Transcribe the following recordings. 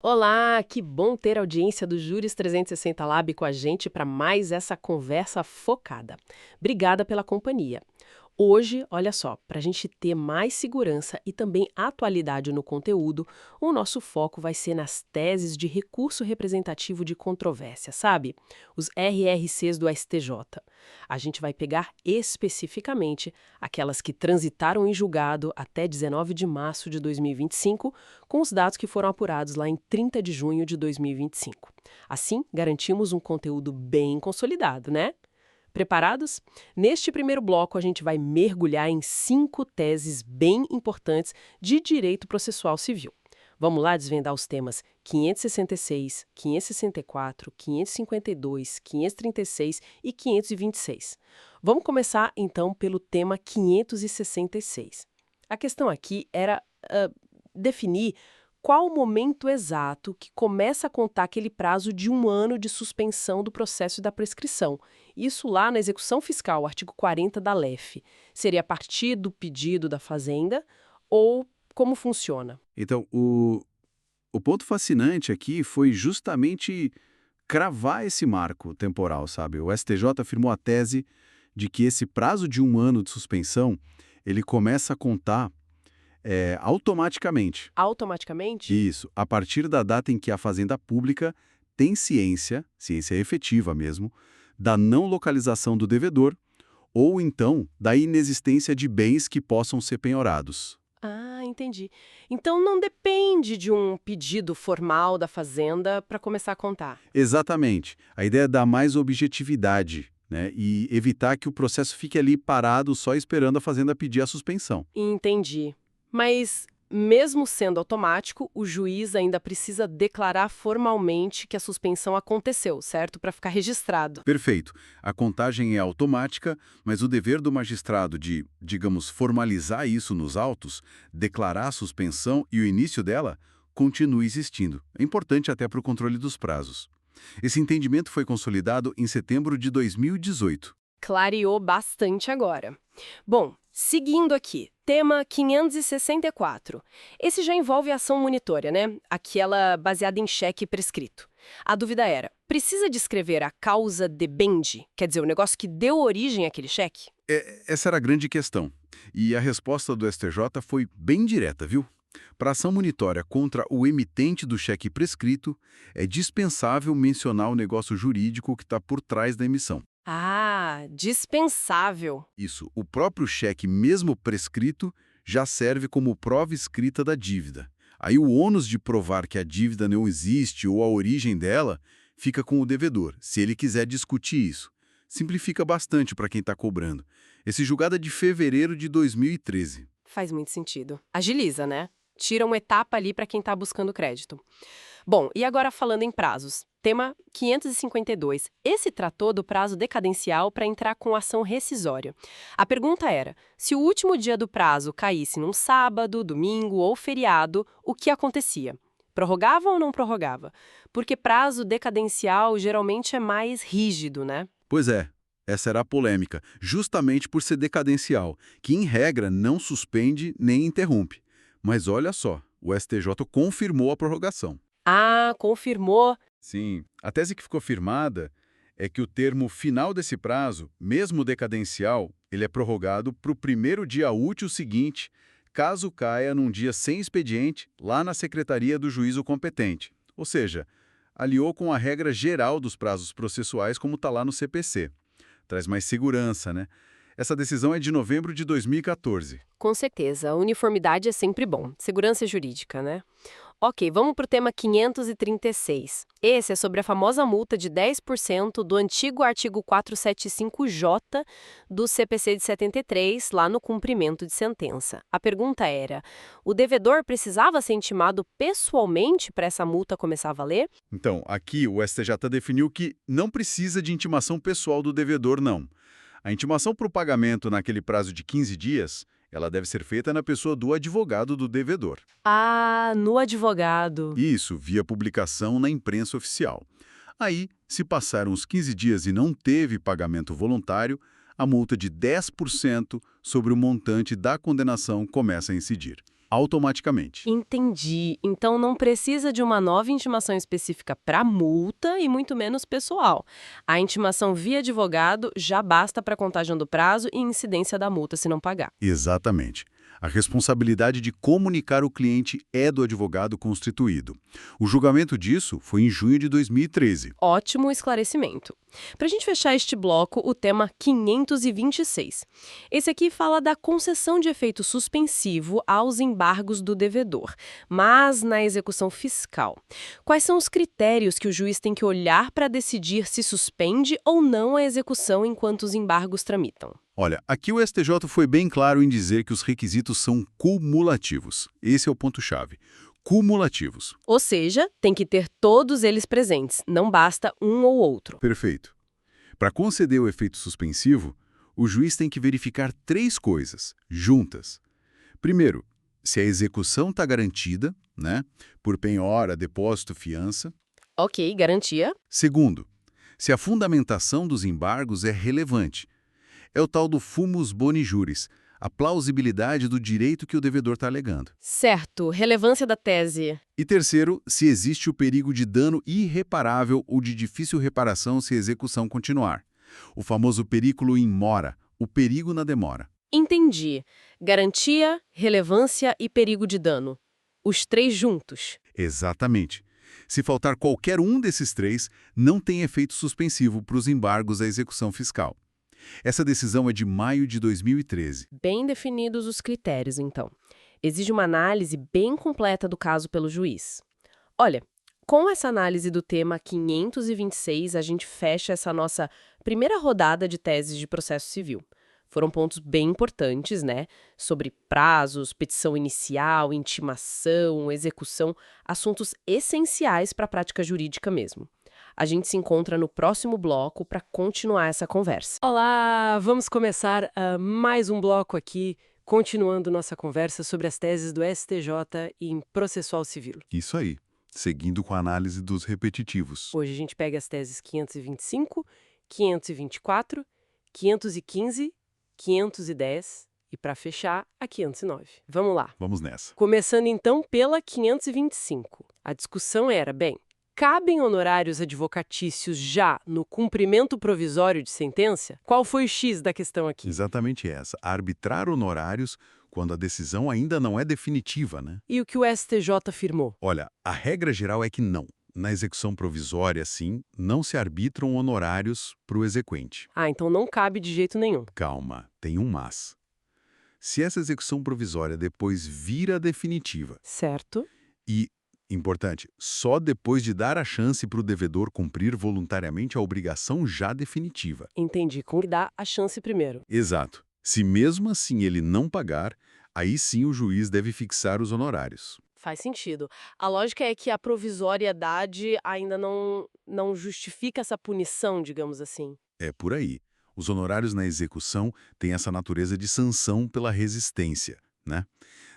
Olá, que bom ter a audiência do Júris 360 Lab com a gente para mais essa conversa focada. Obrigada pela companhia. Hoje, olha só, para a gente ter mais segurança e também atualidade no conteúdo, o nosso foco vai ser nas teses de recurso representativo de controvérsia, sabe? Os RRCs do STJ. A gente vai pegar especificamente aquelas que transitaram em julgado até 19 de março de 2025, com os dados que foram apurados lá em 30 de junho de 2025. Assim, garantimos um conteúdo bem consolidado, né? Preparados? Neste primeiro bloco, a gente vai mergulhar em 5 teses bem importantes de direito processual civil. Vamos lá desvendar os temas 566, 564, 552, 536 e 526. Vamos começar, então, pelo tema 566. A questão aqui era definir qual o momento exato que começa a contar aquele prazo de 1 ano de suspensão do processo e da prescrição. Isso lá na execução fiscal, artigo 40 da LEF. Seria a partir do pedido da Fazenda ou como funciona? Então, o ponto fascinante aqui foi justamente cravar esse marco temporal, sabe? O STJ afirmou a tese de que esse prazo de 1 ano de suspensão, ele começa a contar automaticamente. Automaticamente? Isso, a partir da data em que a Fazenda Pública tem ciência efetiva mesmo, da não localização do devedor ou então da inexistência de bens que possam ser penhorados. Ah, entendi. Então não depende de um pedido formal da Fazenda para começar a contar. Exatamente. A ideia é dar mais objetividade, né, e evitar que o processo fique ali parado só esperando a Fazenda pedir a suspensão. Entendi. Mas, mesmo sendo automático, o juiz ainda precisa declarar formalmente que a suspensão aconteceu, certo? Para ficar registrado. Perfeito. A contagem é automática, mas o dever do magistrado de, digamos, formalizar isso nos autos, declarar a suspensão e o início dela, continua existindo. É importante até para o controle dos prazos. Esse entendimento foi consolidado em setembro de 2018. Clareou bastante agora. Bom, seguindo aqui, tema 564. Esse já envolve ação monitória, né? Aquela baseada em cheque prescrito. A dúvida era, precisa descrever a causa debende? Quer dizer, o negócio que deu origem àquele cheque? Essa era a grande questão. E a resposta do STJ foi bem direta, viu? Para ação monitória contra o emitente do cheque prescrito, é dispensável mencionar o negócio jurídico que está por trás da emissão. Ah, dispensável. Isso, o próprio cheque, mesmo prescrito, já serve como prova escrita da dívida. Aí o ônus de provar que a dívida não existe ou a origem dela fica com o devedor, se ele quiser discutir isso. Simplifica bastante para quem está cobrando. Esse julgado é de fevereiro de 2013. Faz muito sentido. Agiliza, né? Tira uma etapa ali para quem está buscando crédito. Bom, e agora falando em prazos. Tema 552. Esse tratou do prazo decadencial para entrar com ação rescisória. A pergunta era, se o último dia do prazo caísse num sábado, domingo ou feriado, o que acontecia? Prorrogava ou não prorrogava? Porque prazo decadencial geralmente é mais rígido, né? Pois é, essa era a polêmica, justamente por ser decadencial, que em regra não suspende nem interrompe. Mas olha só, o STJ confirmou a prorrogação. Ah, confirmou. Sim, a tese que ficou firmada é que o termo final desse prazo, mesmo decadencial, ele é prorrogado para o primeiro dia útil seguinte, caso caia num dia sem expediente, lá na secretaria do juízo competente. Ou seja, aliou com a regra geral dos prazos processuais como está lá no CPC. Traz mais segurança, né? Essa decisão é de novembro de 2014. Com certeza, a uniformidade é sempre bom. Segurança jurídica, né? Ok, vamos para o tema 536. Esse é sobre a famosa multa de 10% do antigo artigo 475J do CPC de 73, lá no cumprimento de sentença. A pergunta era, o devedor precisava ser intimado pessoalmente para essa multa começar a valer? Então, aqui o STJ definiu que não precisa de intimação pessoal do devedor, não. A intimação para o pagamento naquele prazo de 15 dias, ela deve ser feita na pessoa do advogado do devedor. Ah, no advogado. Isso, via publicação na imprensa oficial. Aí, se passaram os 15 dias e não teve pagamento voluntário, a multa de 10% sobre o montante da condenação começa a incidir. automaticamente. Entendi. Então não precisa de uma nova intimação específica para multa e muito menos pessoal. A intimação via advogado já basta para contagem do prazo e incidência da multa se não pagar. Exatamente. A responsabilidade de comunicar o cliente é do advogado constituído. O julgamento disso foi em junho de 2013. Ótimo esclarecimento. Para a gente fechar este bloco, o tema 526. Esse aqui fala da concessão de efeito suspensivo aos embargos do devedor, mas na execução fiscal. Quais são os critérios que o juiz tem que olhar para decidir se suspende ou não a execução enquanto os embargos tramitam? Olha, aqui o STJ foi bem claro em dizer que os requisitos são cumulativos. Esse é o ponto-chave. Cumulativos. Ou seja, tem que ter todos eles presentes, não basta um ou outro. Perfeito. Para conceder o efeito suspensivo, o juiz tem que verificar 3 coisas, juntas. Primeiro, se a execução está garantida, né, por penhora, depósito, fiança. Ok, garantia. Segundo, se a fundamentação dos embargos é relevante. É o tal do fumus boni juris, a plausibilidade do direito que o devedor está alegando. Certo, relevância da tese. E terceiro, se existe o perigo de dano irreparável ou de difícil reparação se a execução continuar. O famoso periculo in mora, o perigo na demora. Entendi. Garantia, relevância e perigo de dano. Os 3 juntos. Exatamente. Se faltar qualquer um desses 3, não tem efeito suspensivo para os embargos à execução fiscal. Essa decisão é de maio de 2013. Bem definidos os critérios, então. Exige uma análise bem completa do caso pelo juiz. Olha, com essa análise do tema 526, a gente fecha essa nossa primeira rodada de teses de processo civil. Foram pontos bem importantes, né? Sobre prazos, petição inicial, intimação, execução, assuntos essenciais para a prática jurídica mesmo. A gente se encontra no próximo bloco para continuar essa conversa. Olá, vamos começar mais um bloco aqui, continuando nossa conversa sobre as teses do STJ em processual civil. Isso aí, seguindo com a análise dos repetitivos. Hoje a gente pega as teses 525, 524, 515, 510 e, para fechar, a 509. Vamos lá. Vamos nessa. Começando então pela 525. A discussão era, cabem honorários advocatícios já no cumprimento provisório de sentença? Qual foi o X da questão aqui? Exatamente essa. Arbitrar honorários quando a decisão ainda não é definitiva, né? E o que o STJ afirmou? Olha, a regra geral é que não. Na execução provisória, sim, não se arbitram honorários para o exequente. Ah, então não cabe de jeito nenhum. Calma, tem um mas. Se essa execução provisória depois vira definitiva Certo. e, importante, só depois de dar a chance para o devedor cumprir voluntariamente a obrigação já definitiva. Entendi. Com que dá a chance primeiro. Exato. Se mesmo assim ele não pagar, aí sim o juiz deve fixar os honorários. Faz sentido. A lógica é que a provisoriedade ainda não justifica essa punição, digamos assim. É por aí. Os honorários na execução têm essa natureza de sanção pela resistência, né?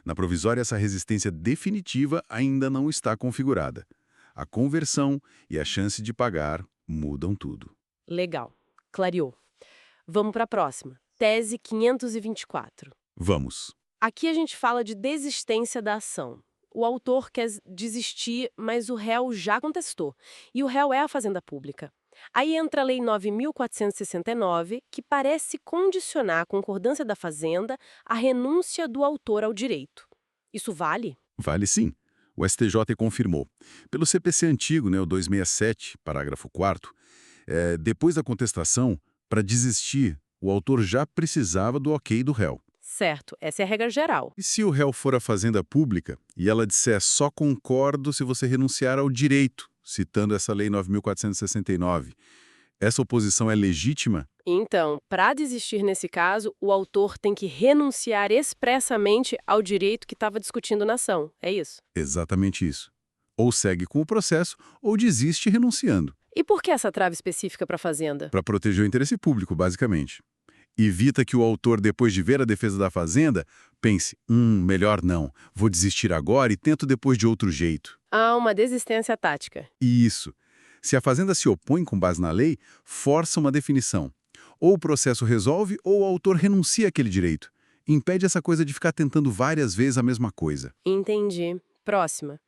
Na provisória, essa resistência definitiva ainda não está configurada. A conversão e a chance de pagar mudam tudo. Legal. Clareou. Vamos para a próxima. Tese 524. Vamos. Aqui a gente fala de desistência da ação. O autor quer desistir, mas o réu já contestou. E o réu é a Fazenda Pública. Aí entra a Lei 9.469, que parece condicionar a concordância da Fazenda à renúncia do autor ao direito. Isso vale? Vale sim. O STJ confirmou. Pelo CPC antigo, o 267, parágrafo 4º, depois da contestação, para desistir, o autor já precisava do ok do réu. Certo, essa é a regra geral. E se o réu for a Fazenda Pública e ela disser só concordo se você renunciar ao direito, citando essa Lei 9.469, essa oposição é legítima? Então, para desistir nesse caso, o autor tem que renunciar expressamente ao direito que estava discutindo na ação, é isso? Exatamente isso. Ou segue com o processo ou desiste renunciando. E por que essa trava específica para a Fazenda? Para proteger o interesse público, basicamente. Evita que o autor, depois de ver a defesa da Fazenda, pense, melhor não, vou desistir agora e tento depois de outro jeito. Ah, uma desistência tática. Isso. Se a Fazenda se opõe com base na lei, força uma definição. Ou o processo resolve ou o autor renuncia àquele direito. Impede essa coisa de ficar tentando várias vezes a mesma coisa. Entendi. Próxima.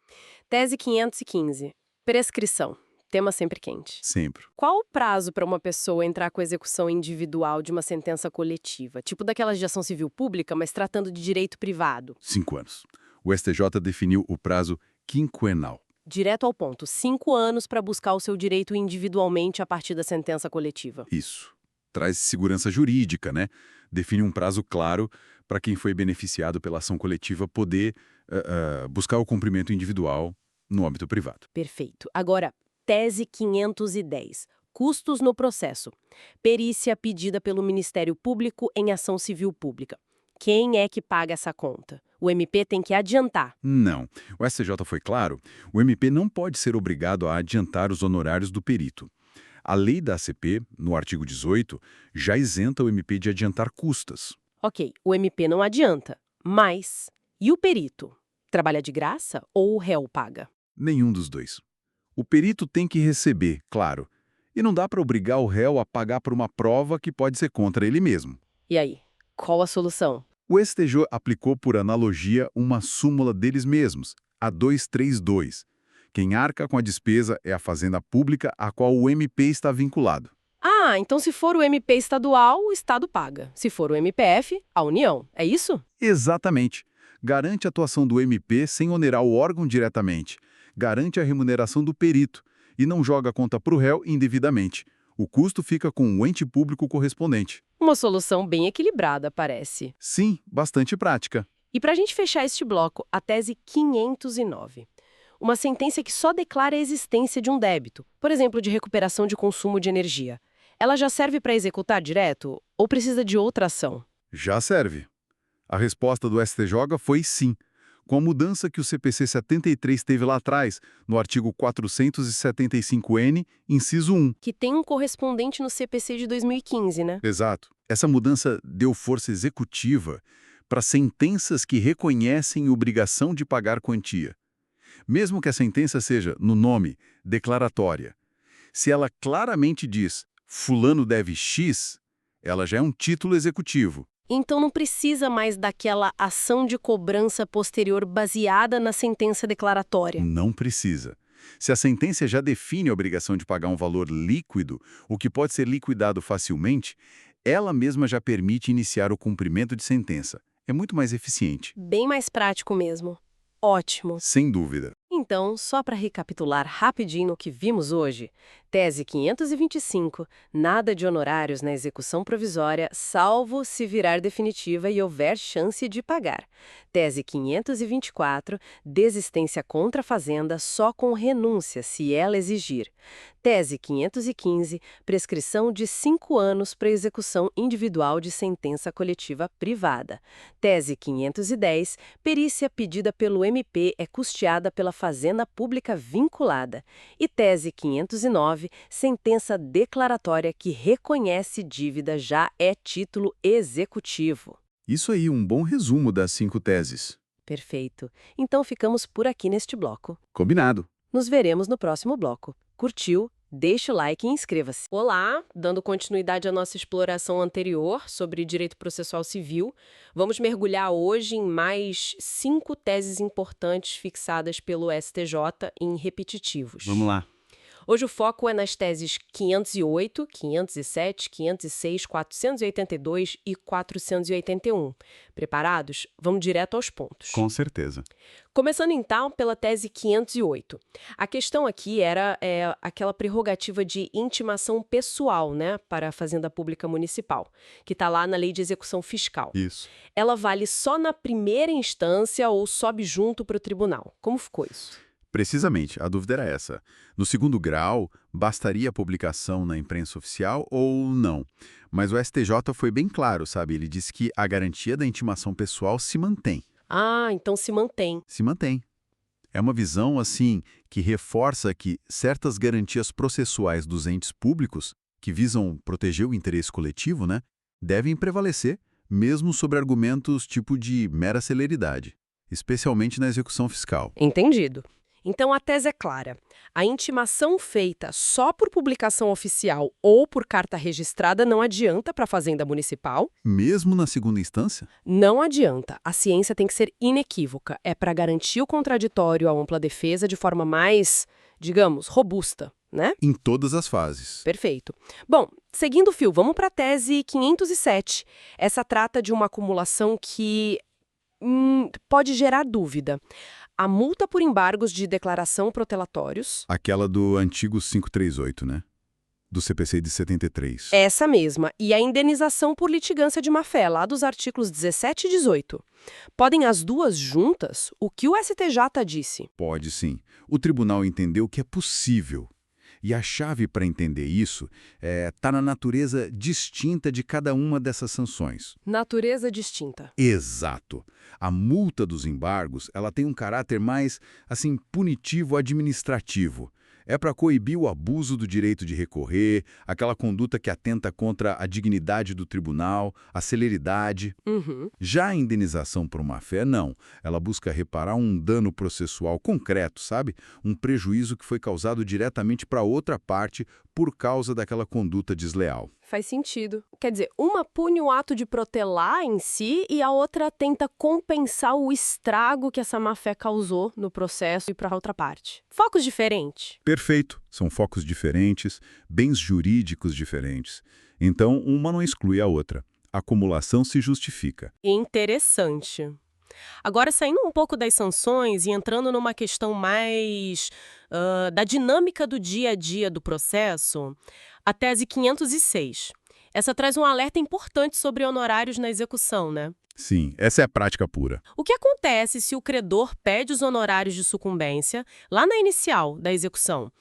Tese 515. Prescrição. Tema sempre quente. Sempre. Qual o prazo para uma pessoa entrar com a execução individual de uma sentença coletiva? Tipo daquelas de ação civil pública, mas tratando de direito privado. 5 anos. O STJ definiu o prazo quinquenal. Direto ao ponto, 5 anos para buscar o seu direito individualmente a partir da sentença coletiva. Isso. Traz segurança jurídica, né? Define um prazo claro para quem foi beneficiado pela ação coletiva poder buscar o cumprimento individual no âmbito privado. Perfeito. Agora, tese 510. Custos no processo. Perícia pedida pelo Ministério Público em ação civil pública. Quem é que paga essa conta? O MP tem que adiantar. Não. O STJ foi claro, o MP não pode ser obrigado a adiantar os honorários do perito. A lei da ACP, no artigo 18, já isenta o MP de adiantar custas. Ok, o MP não adianta, mas... E o perito? Trabalha de graça ou o réu paga? Nenhum dos dois. O perito tem que receber, claro, e não dá para obrigar o réu a pagar por uma prova que pode ser contra ele mesmo. E aí, qual a solução? O STJ aplicou por analogia uma súmula deles mesmos, a 232. Quem arca com a despesa é a fazenda pública a qual o MP está vinculado. Ah, então se for o MP estadual, o Estado paga. Se for o MPF, a União. É isso? Exatamente. Garante a atuação do MP sem onerar o órgão diretamente. Garante a remuneração do perito e não joga a conta para o réu indevidamente. O custo fica com o ente público correspondente. Uma solução bem equilibrada, parece. Sim, bastante prática. E para a gente fechar este bloco, a tese 509. Uma sentença que só declara a existência de um débito, por exemplo, de recuperação de consumo de energia. Ela já serve para executar direto ou precisa de outra ação? Já serve. A resposta do STJ foi sim, com a mudança que o CPC 73 teve lá atrás, no artigo 475-N, inciso 1. Que tem um correspondente no CPC de 2015, né? Exato. Essa mudança deu força executiva para sentenças que reconhecem obrigação de pagar quantia. Mesmo que a sentença seja, no nome, declaratória. Se ela claramente diz fulano deve X, ela já é um título executivo. Então não precisa mais daquela ação de cobrança posterior baseada na sentença declaratória. Não precisa. Se a sentença já define a obrigação de pagar um valor líquido, o que pode ser liquidado facilmente, ela mesma já permite iniciar o cumprimento de sentença. É muito mais eficiente. Bem mais prático mesmo. Ótimo. Sem dúvida. Então, só para recapitular rapidinho o que vimos hoje, tese 525, nada de honorários na execução provisória, salvo se virar definitiva e houver chance de pagar. Tese 524, desistência contra a fazenda só com renúncia, se ela exigir. Tese 515, prescrição de 5 anos para execução individual de sentença coletiva privada. Tese 510, perícia pedida pelo MP é custeada pela Fazenda Pública vinculada. E tese 509, sentença declaratória que reconhece dívida já é título executivo. Isso aí, um bom resumo das 5 teses. Perfeito. Então ficamos por aqui neste bloco. Combinado. Nos veremos no próximo bloco. Curtiu? Deixe o like e inscreva-se. Olá, dando continuidade à nossa exploração anterior sobre direito processual civil, vamos mergulhar hoje em mais 5 teses importantes fixadas pelo STJ em repetitivos. Vamos lá. Hoje o foco é nas teses 508, 507, 506, 482 e 481. Preparados? Vamos direto aos pontos. Com certeza. Começando então pela tese 508. A questão aqui era aquela prerrogativa de intimação pessoal, né, para a Fazenda Pública Municipal, que está lá na Lei de Execução Fiscal. Isso. Ela vale só na primeira instância ou sobe junto para o tribunal? Como ficou isso? Precisamente, a dúvida era essa. No segundo grau, bastaria a publicação na imprensa oficial ou não? Mas o STJ foi bem claro, sabe? Ele disse que a garantia da intimação pessoal se mantém. Ah, então se mantém. Se mantém. É uma visão, assim, que reforça que certas garantias processuais dos entes públicos, que visam proteger o interesse coletivo, né, devem prevalecer, mesmo sobre argumentos tipo de mera celeridade, especialmente na execução fiscal. Entendido. Então a tese é clara. A intimação feita só por publicação oficial ou por carta registrada não adianta para a Fazenda Municipal. Mesmo na segunda instância? Não adianta. A ciência tem que ser inequívoca. É para garantir o contraditório à ampla defesa de forma mais, digamos, robusta, né? Em todas as fases. Perfeito. Bom, seguindo o fio, vamos para a tese 507. Essa trata de uma acumulação que pode gerar dúvida. A multa por embargos de declaração protelatórios. Aquela do antigo 538, né? Do CPC de 73. Essa mesma. E a indenização por litigância de má-fé, lá dos artigos 17 e 18. Podem as duas juntas? O que o STJ disse? Pode sim. O tribunal entendeu que é possível. E a chave para entender isso está na natureza distinta de cada uma dessas sanções. Natureza distinta. Exato. A multa dos embargos, ela tem um caráter mais, assim, punitivo administrativo. É para coibir o abuso do direito de recorrer, aquela conduta que atenta contra a dignidade do tribunal, a celeridade. Já a indenização por má-fé, não. Ela busca reparar um dano processual concreto, sabe? Um prejuízo que foi causado diretamente para outra parte por causa daquela conduta desleal. Faz sentido. Quer dizer, uma pune o ato de protelar em si e a outra tenta compensar o estrago que essa má-fé causou no processo e para a outra parte. Focos diferentes. Perfeito. São focos diferentes, bens jurídicos diferentes. Então, uma não exclui a outra. A acumulação se justifica. Interessante. Agora, saindo um pouco das sanções e entrando numa questão mais da dinâmica do dia a dia do processo, a tese 506. Essa traz um alerta importante sobre honorários na execução, né? Sim, essa é a prática pura. O que acontece se o credor pede os honorários de sucumbência lá na inicial da execução?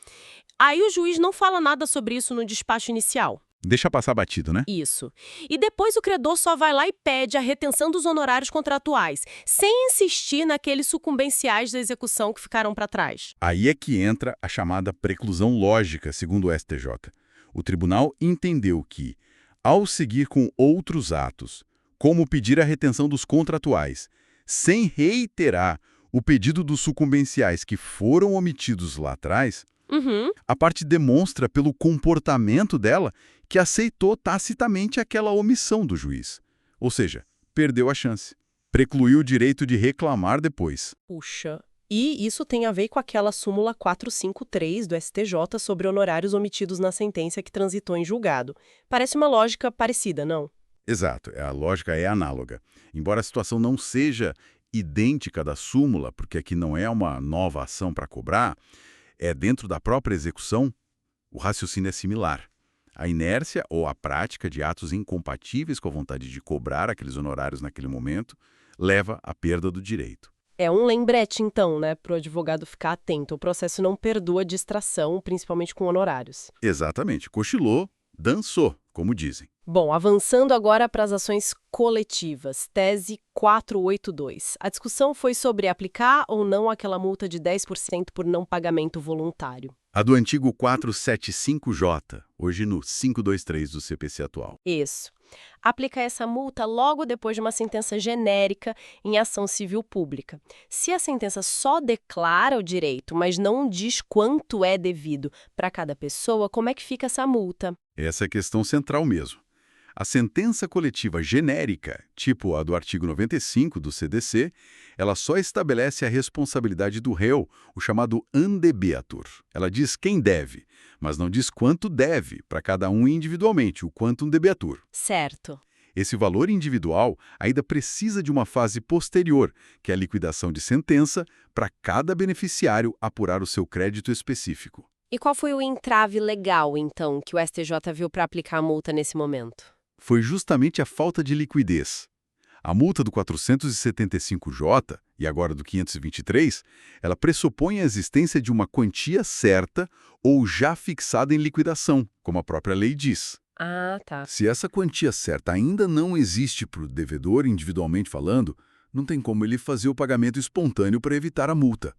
Aí o juiz não fala nada sobre isso no despacho inicial. Deixa passar batido, né? Isso. E depois o credor só vai lá e pede a retenção dos honorários contratuais, sem insistir naqueles sucumbenciais da execução que ficaram para trás. Aí é que entra a chamada preclusão lógica, segundo o STJ. O tribunal entendeu que, ao seguir com outros atos, como pedir a retenção dos contratuais, sem reiterar o pedido dos sucumbenciais que foram omitidos lá atrás, a parte demonstra pelo comportamento dela que aceitou tacitamente aquela omissão do juiz. Ou seja, perdeu a chance. Precluiu o direito de reclamar depois. Puxa. E isso tem a ver com aquela súmula 453 do STJ sobre honorários omitidos na sentença que transitou em julgado. Parece uma lógica parecida, não? Exato, a lógica é análoga. Embora a situação não seja idêntica da súmula, porque aqui não é uma nova ação para cobrar, é dentro da própria execução, o raciocínio é similar. A inércia ou a prática de atos incompatíveis com a vontade de cobrar aqueles honorários naquele momento leva à perda do direito. É um lembrete, então, né, para o advogado ficar atento. O processo não perdoa distração, principalmente com honorários. Exatamente. Cochilou, dançou, como dizem. Bom, avançando agora para as ações coletivas, tese 482. A discussão foi sobre aplicar ou não aquela multa de 10% por não pagamento voluntário. A do antigo 475J, hoje no 523 do CPC atual. Isso. Aplica essa multa logo depois de uma sentença genérica em ação civil pública. Se a sentença só declara o direito, mas não diz quanto é devido para cada pessoa, como é que fica essa multa? Essa é a questão central mesmo. A sentença coletiva genérica, tipo a do artigo 95 do CDC, ela só estabelece a responsabilidade do réu, o chamado andebeatur. Ela diz quem deve, mas não diz quanto deve para cada um individualmente, o quantum debeatur. Certo. Esse valor individual ainda precisa de uma fase posterior, que é a liquidação de sentença, para cada beneficiário apurar o seu crédito específico. E qual foi o entrave legal, então, que o STJ viu para aplicar a multa nesse momento? Foi justamente a falta de liquidez. A multa do 475J, e agora do 523, ela pressupõe a existência de uma quantia certa ou já fixada em liquidação, como a própria lei diz. Ah, tá. Se essa quantia certa ainda não existe para o devedor, individualmente falando, não tem como ele fazer o pagamento espontâneo para evitar a multa.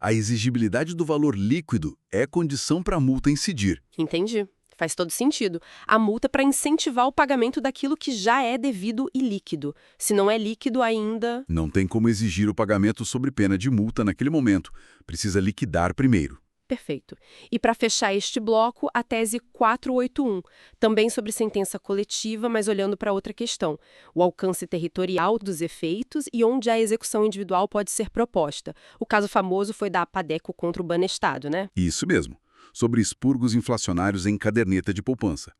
A exigibilidade do valor líquido é condição para a multa incidir. Entendi. Faz todo sentido. A multa é para incentivar o pagamento daquilo que já é devido e líquido. Se não é líquido ainda... Não tem como exigir o pagamento sob pena de multa naquele momento. Precisa liquidar primeiro. Perfeito. E para fechar este bloco, a tese 481, também sobre sentença coletiva, mas olhando para outra questão, o alcance territorial dos efeitos e onde a execução individual pode ser proposta. O caso famoso foi da Apadeco contra o Banestado, né? Isso mesmo. Sobre expurgos inflacionários em caderneta de poupança.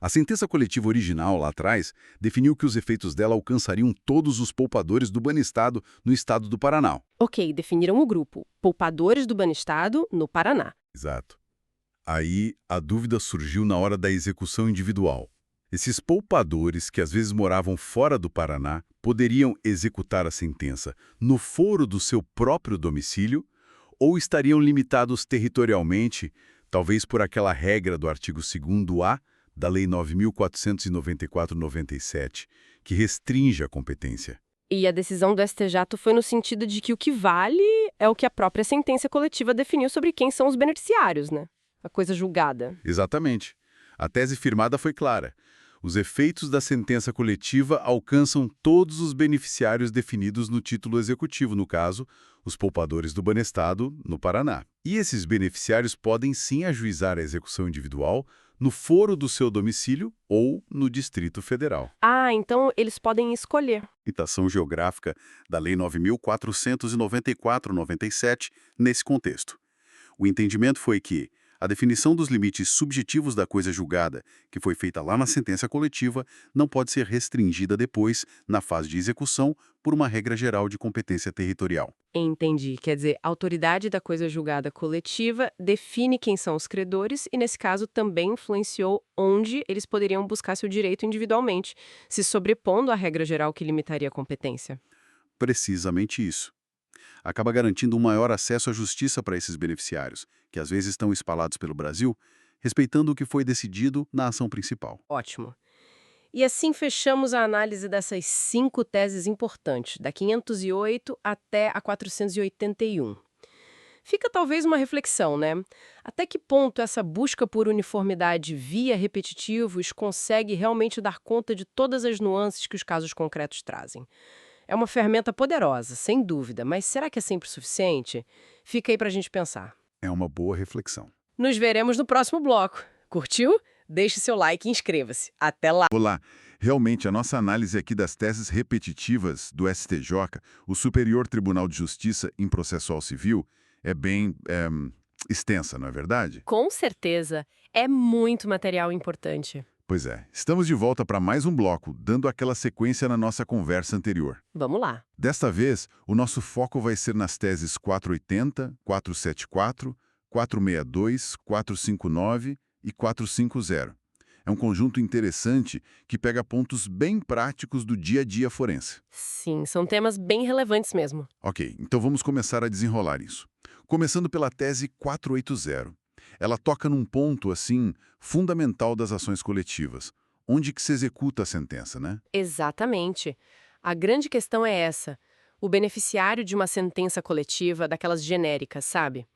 A sentença coletiva original, lá atrás, definiu que os efeitos dela alcançariam todos os poupadores do Banestado no estado do Paraná. Ok, definiram o grupo. Poupadores do Banestado, no Paraná. Exato. Aí a dúvida surgiu na hora da execução individual. Esses poupadores, que às vezes moravam fora do Paraná, poderiam executar a sentença no foro do seu próprio domicílio ou estariam limitados territorialmente, talvez por aquela regra do artigo 2º-A da Lei 9.494/97, que restringe a competência. E a decisão do STJ foi no sentido de que o que vale é o que a própria sentença coletiva definiu sobre quem são os beneficiários, né? A coisa julgada. Exatamente. A tese firmada foi clara. Os efeitos da sentença coletiva alcançam todos os beneficiários definidos no título executivo, no caso, os poupadores do Banestado, no Paraná. E esses beneficiários podem sim ajuizar a execução individual no foro do seu domicílio ou no Distrito Federal. Ah, então eles podem escolher. Limitação geográfica da Lei 9.494/97 nesse contexto. O entendimento foi que a definição dos limites subjetivos da coisa julgada, que foi feita lá na sentença coletiva, não pode ser restringida depois, na fase de execução, por uma regra geral de competência territorial. Entendi. Quer dizer, a autoridade da coisa julgada coletiva define quem são os credores e, nesse caso, também influenciou onde eles poderiam buscar seu direito individualmente, se sobrepondo à regra geral que limitaria a competência. Precisamente isso. Acaba garantindo um maior acesso à justiça para esses beneficiários, que às vezes estão espalhados pelo Brasil, respeitando o que foi decidido na ação principal. Ótimo. E assim fechamos a análise dessas 5 teses importantes, da 508 até a 481. Fica talvez uma reflexão, né? Até que ponto essa busca por uniformidade via repetitivos consegue realmente dar conta de todas as nuances que os casos concretos trazem? É uma ferramenta poderosa, sem dúvida, mas será que é sempre suficiente? Fica aí pra gente pensar. É uma boa reflexão. Nos veremos no próximo bloco. Curtiu? Deixe seu like e inscreva-se. Até lá! Olá! Realmente, a nossa análise aqui das teses repetitivas do STJ, o Superior Tribunal de Justiça em Processual Civil, é bem extensa, não é verdade? Com certeza. É muito material importante. Pois é. Estamos de volta para mais um bloco, dando aquela sequência na nossa conversa anterior. Vamos lá. Desta vez, o nosso foco vai ser nas teses 480, 474, 462, 459 e 450. É um conjunto interessante que pega pontos bem práticos do dia a dia forense. Sim, são temas bem relevantes mesmo. Ok, então vamos começar a desenrolar isso. Começando pela tese 480. Ela toca num ponto, assim, fundamental das ações coletivas. Onde que se executa a sentença, né? Exatamente. A grande questão é essa. O beneficiário de uma sentença coletiva, daquelas genéricas, sabe?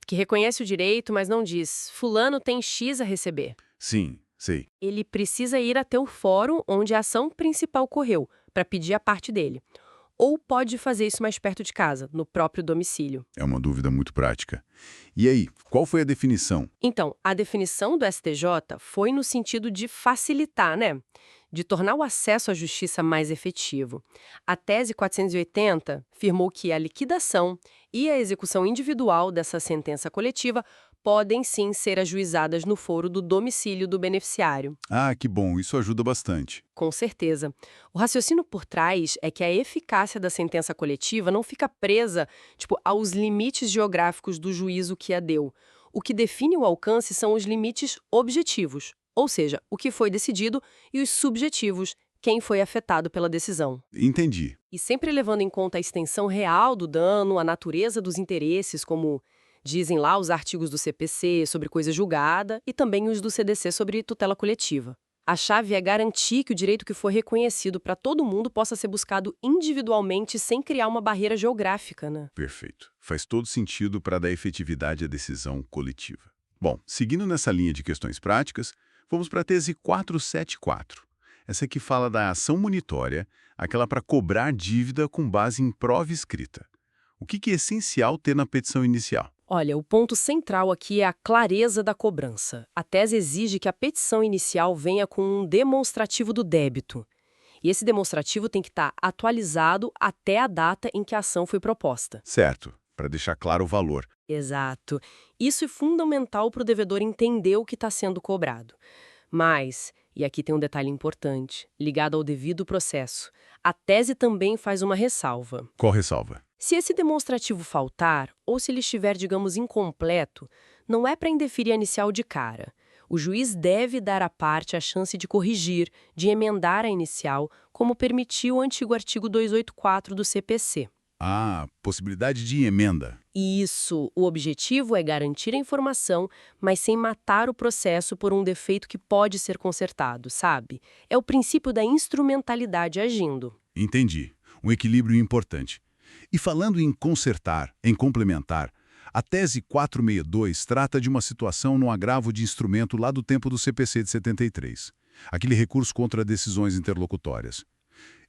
Que reconhece o direito, mas não diz, fulano tem X a receber. Sim, sei. Ele precisa ir até o fórum onde a ação principal ocorreu, para pedir a parte dele. Ou pode fazer isso mais perto de casa, no próprio domicílio. É uma dúvida muito prática. E aí, qual foi a definição? Então, a definição do STJ foi no sentido de facilitar, né? De tornar o acesso à justiça mais efetivo. A tese 480 afirmou que a liquidação e a execução individual dessa sentença coletiva podem sim ser ajuizadas no foro do domicílio do beneficiário. Ah, que bom, isso ajuda bastante. Com certeza. O raciocínio por trás é que a eficácia da sentença coletiva não fica presa, aos limites geográficos do juízo que a deu. O que define o alcance são os limites objetivos, ou seja, o que foi decidido, e os subjetivos, quem foi afetado pela decisão. Entendi. E sempre levando em conta a extensão real do dano, a natureza dos interesses, como dizem lá os artigos do CPC sobre coisa julgada e também os do CDC sobre tutela coletiva. A chave é garantir que o direito que for reconhecido para todo mundo possa ser buscado individualmente sem criar uma barreira geográfica, né? Perfeito. Faz todo sentido para dar efetividade à decisão coletiva. Bom, seguindo nessa linha de questões práticas, Vamos para a tese 474. Essa aqui fala da ação monitória, aquela para cobrar dívida com base em prova escrita. O que é essencial ter na petição inicial? Olha, o ponto central aqui é a clareza da cobrança. A tese exige que a petição inicial venha com um demonstrativo do débito. E esse demonstrativo tem que estar atualizado até a data em que a ação foi proposta. Certo, para deixar claro o valor. Exato. Isso é fundamental para o devedor entender o que está sendo cobrado. Mas, e aqui tem um detalhe importante, ligado ao devido processo, a tese também faz uma ressalva. Qual ressalva? Se esse demonstrativo faltar, ou se ele estiver, digamos, incompleto, não é para indeferir a inicial de cara. O juiz deve dar à parte a chance de corrigir, de emendar a inicial, como permitiu o antigo artigo 284 do CPC. Ah, possibilidade de emenda. Isso, o objetivo é garantir a informação, mas sem matar o processo por um defeito que pode ser consertado, sabe? É o princípio da instrumentalidade agindo. Entendi. Um equilíbrio importante. E falando em consertar, em complementar, a tese 462 trata de uma situação no agravo de instrumento lá do tempo do CPC de 73, aquele recurso contra decisões interlocutórias.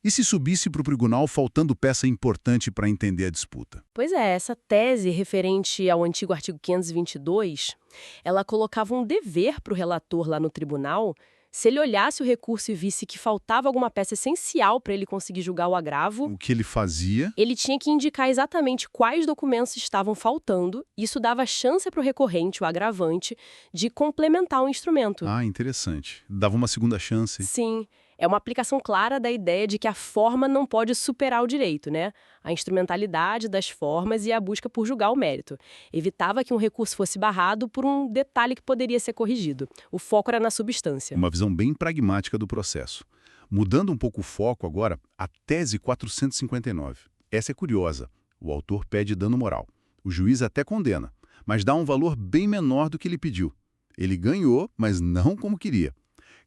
E se subisse para o tribunal faltando peça importante para entender a disputa? Pois é, essa tese referente ao antigo artigo 522, ela colocava um dever para o relator lá no tribunal. Se ele olhasse o recurso e visse que faltava alguma peça essencial para ele conseguir julgar o agravo, O que ele fazia? ele tinha que indicar exatamente quais documentos estavam faltando. Isso dava chance para o recorrente, o agravante, de complementar o instrumento. Ah, interessante. Dava uma segunda chance. Sim, é uma aplicação clara da ideia de que a forma não pode superar o direito, né? A instrumentalidade das formas e a busca por julgar o mérito. Evitava que um recurso fosse barrado por um detalhe que poderia ser corrigido. O foco era na substância. Uma visão bem pragmática do processo. Mudando um pouco o foco agora, a tese 459. Essa é curiosa. O autor pede dano moral. O juiz até condena, mas dá um valor bem menor do que ele pediu. Ele ganhou, mas não como queria.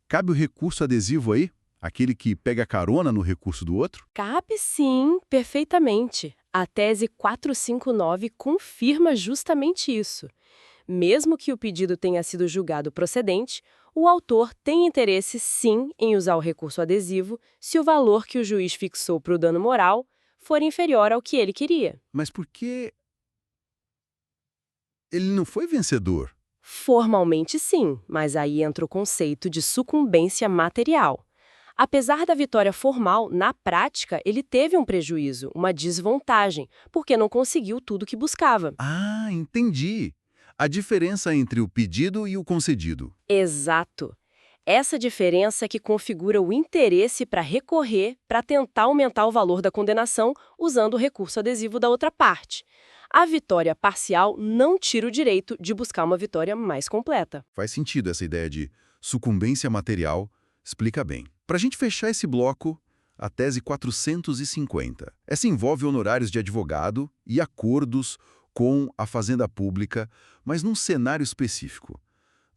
Cabe o recurso adesivo aí? Aquele que pega carona no recurso do outro? Cabe sim, perfeitamente. A tese 459 confirma justamente isso. Mesmo que o pedido tenha sido julgado procedente, o autor tem interesse sim em usar o recurso adesivo se o valor que o juiz fixou para o dano moral for inferior ao que ele queria. Mas por que ele não foi vencedor? Formalmente sim, mas aí entra o conceito de sucumbência material. Apesar da vitória formal, na prática, ele teve um prejuízo, uma desvantagem, porque não conseguiu tudo que buscava. Ah, entendi. A diferença entre o pedido e o concedido. Exato. Essa diferença é que configura o interesse para recorrer para tentar aumentar o valor da condenação usando o recurso adesivo da outra parte. A vitória parcial não tira o direito de buscar uma vitória mais completa. Faz sentido essa ideia de sucumbência material, explica bem. Para a gente fechar esse bloco, a tese 450. Essa envolve honorários de advogado e acordos com a Fazenda Pública, mas num cenário específico.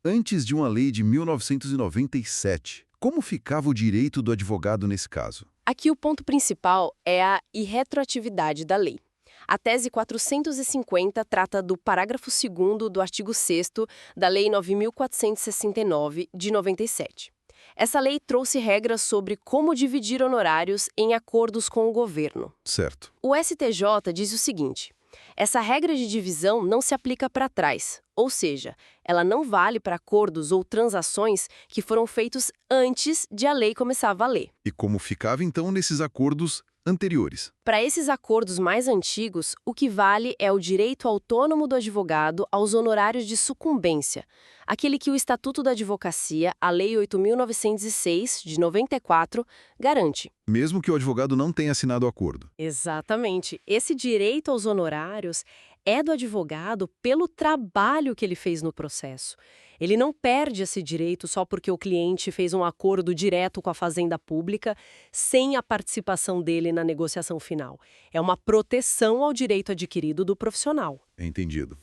Antes de uma lei de 1997, como ficava o direito do advogado nesse caso? Aqui o ponto principal é a irretroatividade da lei. A tese 450 trata do parágrafo 2º do artigo 6º da Lei 9.469, de 97. Essa lei trouxe regras sobre como dividir honorários em acordos com o governo. Certo. O STJ diz o seguinte: essa regra de divisão não se aplica para trás, ou seja, ela não vale para acordos ou transações que foram feitos antes de a lei começar a valer. E como ficava então nesses acordos anteriores? Para esses acordos mais antigos, o que vale é o direito autônomo do advogado aos honorários de sucumbência, aquele que o Estatuto da Advocacia, a Lei 8.906, de 94, garante. Mesmo que o advogado não tenha assinado o acordo. Exatamente. Esse direito aos honorários é do advogado pelo trabalho que ele fez no processo. Ele não perde esse direito só porque o cliente fez um acordo direto com a Fazenda Pública sem a participação dele na negociação final. É uma proteção ao direito adquirido do profissional. Entendido.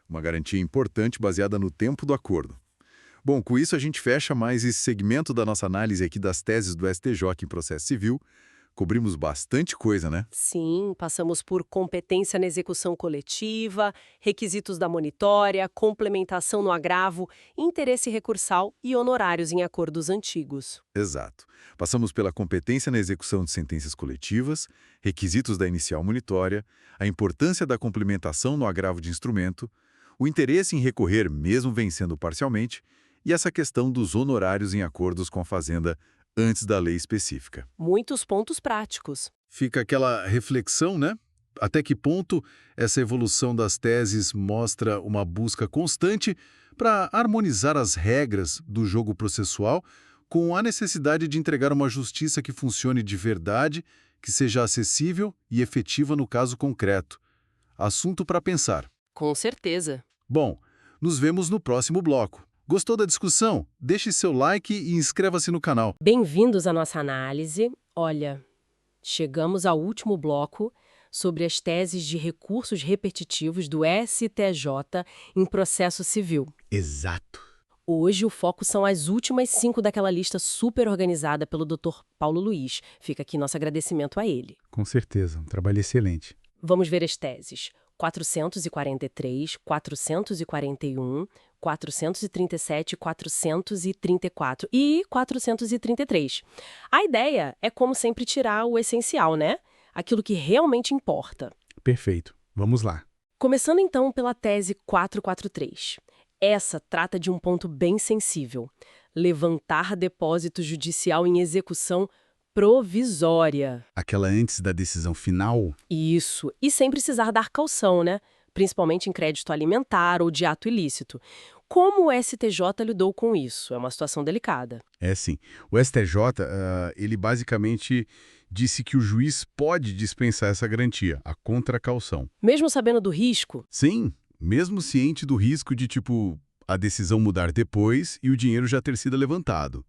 Uma garantia importante baseada no tempo do acordo. Bom, com isso a gente fecha mais esse segmento da nossa análise aqui das teses do STJ em processo civil. Cobrimos bastante coisa, né? Sim, passamos por competência na execução coletiva, requisitos da monitória, complementação no agravo, interesse recursal e honorários em acordos antigos. Exato. Passamos pela competência na execução de sentenças coletivas, requisitos da inicial monitória, a importância da complementação no agravo de instrumento, o interesse em recorrer mesmo vencendo parcialmente e essa questão dos honorários em acordos com a Fazenda antes da lei específica. Muitos pontos práticos. Fica aquela reflexão, né? Até que ponto essa evolução das teses mostra uma busca constante para harmonizar as regras do jogo processual com a necessidade de entregar uma justiça que funcione de verdade, que seja acessível e efetiva no caso concreto. Assunto para pensar. Com certeza. Bom, nos vemos no próximo bloco. Gostou da discussão? Deixe seu like e inscreva-se no canal. Bem-vindos à nossa análise. Olha, chegamos ao último bloco sobre as teses de recursos repetitivos do STJ em processo civil. Exato. Hoje o foco são as últimas 5 daquela lista super organizada pelo Dr. Paulo Luiz. Fica aqui nosso agradecimento a ele. Com certeza, um trabalho excelente. Vamos ver as teses. 443, 441, 437, 434 e 433. A ideia é, como sempre, tirar o essencial, né? Aquilo que realmente importa. Perfeito. Vamos lá. Começando então pela tese 443. Essa trata de um ponto bem sensível: levantar depósito judicial em execução provisória. Aquela antes da decisão final? Isso, e sem precisar dar caução, né? Principalmente em crédito alimentar ou de ato ilícito. Como o STJ lidou com isso? É uma situação delicada. É sim. O STJ, ele basicamente disse que o juiz pode dispensar essa garantia, a contracaução. Mesmo sabendo do risco? Sim, mesmo ciente do risco de, a decisão mudar depois e o dinheiro já ter sido levantado.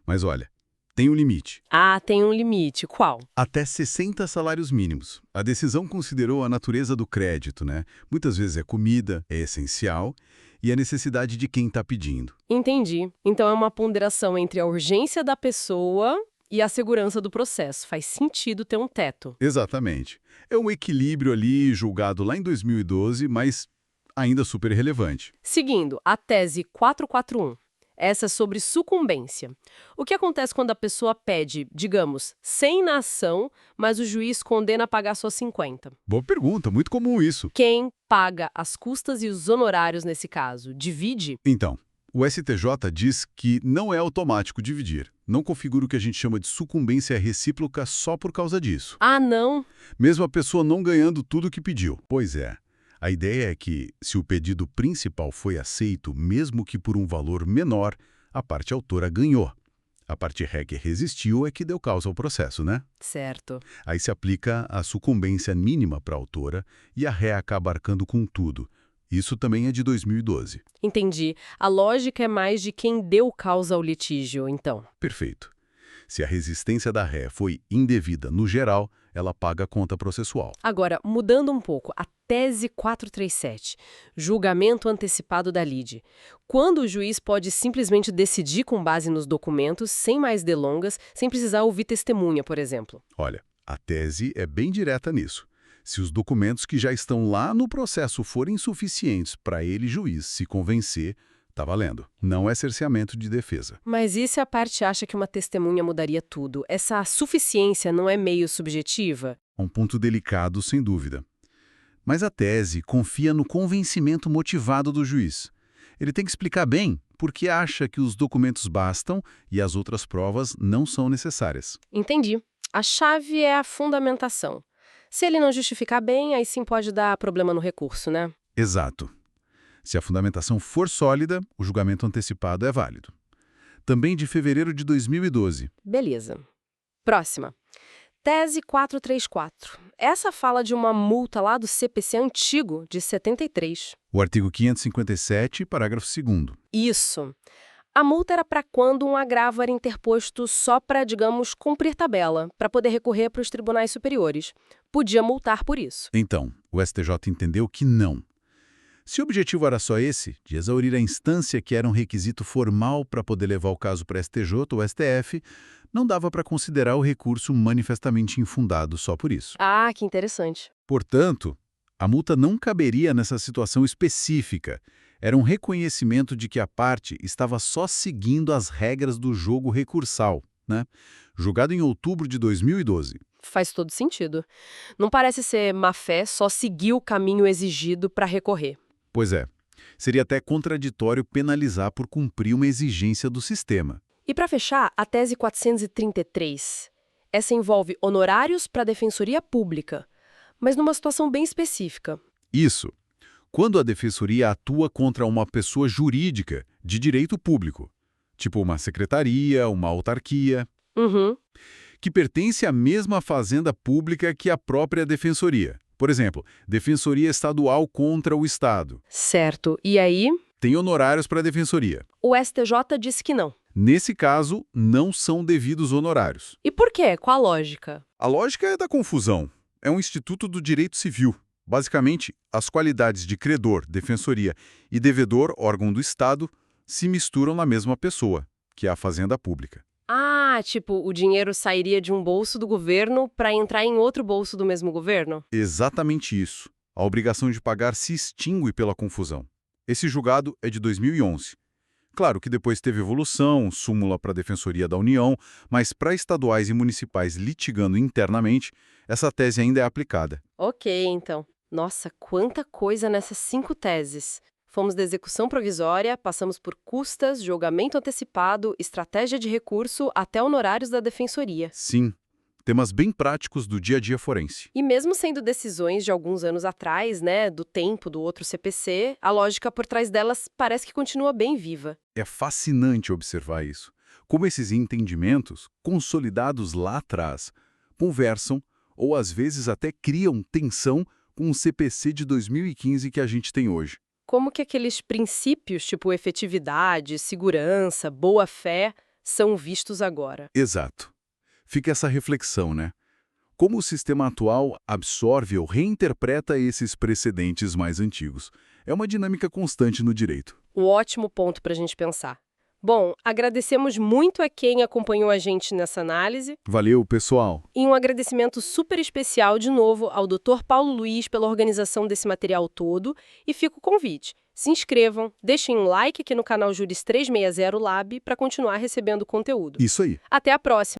Mas olha, tem um limite. Ah, tem um limite. Qual? Até 60 salários mínimos. A decisão considerou a natureza do crédito, né? Muitas vezes é comida, é essencial, e a necessidade de quem está pedindo. Entendi. Então é uma ponderação entre a urgência da pessoa e a segurança do processo. Faz sentido ter um teto. Exatamente. É um equilíbrio ali julgado lá em 2012, mas ainda super relevante. Seguindo, a tese 441. Essa é sobre sucumbência. O que acontece quando a pessoa pede, digamos, 100 na ação, mas o juiz condena a pagar só 50? Boa pergunta, muito comum isso. Quem paga as custas e os honorários nesse caso? Divide? Então, o STJ diz que não é automático dividir. Não configura o que a gente chama de sucumbência recíproca só por causa disso. Ah, não? Mesmo a pessoa não ganhando tudo o que pediu. Pois é. A ideia é que, se o pedido principal foi aceito, mesmo que por um valor menor, a parte autora ganhou. A parte ré que resistiu é que deu causa ao processo, né? Certo. Aí se aplica a sucumbência mínima para a autora e a ré acaba arcando com tudo. Isso também é de 2012. Entendi. A lógica é mais de quem deu causa ao litígio, então. Perfeito. Se a resistência da ré foi indevida no geral, ela paga a conta processual. Agora, mudando um pouco, a tese 437, julgamento antecipado da lide. Quando o juiz pode simplesmente decidir com base nos documentos, sem mais delongas, sem precisar ouvir testemunha, por exemplo. Olha, a tese é bem direta nisso. Se os documentos que já estão lá no processo forem suficientes para ele, juiz, se convencer, tá valendo. Não é cerceamento de defesa. Mas e se a parte acha que uma testemunha mudaria tudo? Essa suficiência não é meio subjetiva? Um ponto delicado, sem dúvida. Mas a tese confia no convencimento motivado do juiz. Ele tem que explicar bem por que acha que os documentos bastam e as outras provas não são necessárias. Entendi. A chave é a fundamentação. Se ele não justificar bem, aí sim pode dar problema no recurso, né? Exato. Se a fundamentação for sólida, o julgamento antecipado é válido. Também de fevereiro de 2012. Beleza. Próxima. Tese 434. Essa fala de uma multa lá do CPC antigo, de 73. O artigo 557, parágrafo 2º. Isso. A multa era para quando um agravo era interposto só para, digamos, cumprir tabela, para poder recorrer para os tribunais superiores. Podia multar por isso. Então, o STJ entendeu que não. Se o objetivo era só esse, de exaurir a instância que era um requisito formal para poder levar o caso para STJ ou STF, não dava para considerar o recurso manifestamente infundado só por isso. Ah, que interessante. Portanto, a multa não caberia nessa situação específica. Era um reconhecimento de que a parte estava só seguindo as regras do jogo recursal, né? Julgado em outubro de 2012. Faz todo sentido. Não parece ser má-fé só seguir o caminho exigido para recorrer. Pois é, seria até contraditório penalizar por cumprir uma exigência do sistema. E para fechar, a tese 433. Essa envolve honorários para a Defensoria Pública, mas numa situação bem específica. Isso. Quando a defensoria atua contra uma pessoa jurídica de direito público, tipo uma secretaria, uma autarquia, Uhum. que pertence à mesma fazenda pública que a própria defensoria. Por exemplo, defensoria estadual contra o Estado. Certo. E aí, Tem honorários para a defensoria. o STJ disse que não. Nesse caso, não são devidos honorários. E por quê? Qual a lógica? A lógica é da confusão. É um instituto do direito civil. Basicamente, as qualidades de credor, defensoria e devedor, órgão do Estado, se misturam na mesma pessoa, que é a fazenda pública. Ah, tipo, o dinheiro sairia de um bolso do governo para entrar em outro bolso do mesmo governo? Exatamente isso. A obrigação de pagar se extingue pela confusão. Esse julgado é de 2011. Claro que depois teve evolução, súmula para a Defensoria da União, mas para estaduais e municipais litigando internamente, essa tese ainda é aplicada. Ok, então. Nossa, quanta coisa nessas 5 teses. Fomos da execução provisória, passamos por custas, julgamento antecipado, estratégia de recurso, até honorários da defensoria. Sim, temas bem práticos do dia a dia forense. E mesmo sendo decisões de alguns anos atrás, né, do tempo do outro CPC, a lógica por trás delas parece que continua bem viva. É fascinante observar isso. Como esses entendimentos, consolidados lá atrás, conversam ou às vezes até criam tensão com o CPC de 2015 que a gente tem hoje. Como que aqueles princípios, tipo efetividade, segurança, boa-fé, são vistos agora? Exato. Fica essa reflexão, né? Como o sistema atual absorve ou reinterpreta esses precedentes mais antigos? É uma dinâmica constante no direito. Um ótimo ponto para a gente pensar. Bom, agradecemos muito a quem acompanhou a gente nessa análise Valeu, pessoal! e um agradecimento super especial de novo ao Dr. Paulo Luiz pela organização desse material todo e fica o convite. Se inscrevam, deixem um like aqui no canal Juris 360 Lab para continuar recebendo conteúdo. Isso aí! Até a próxima!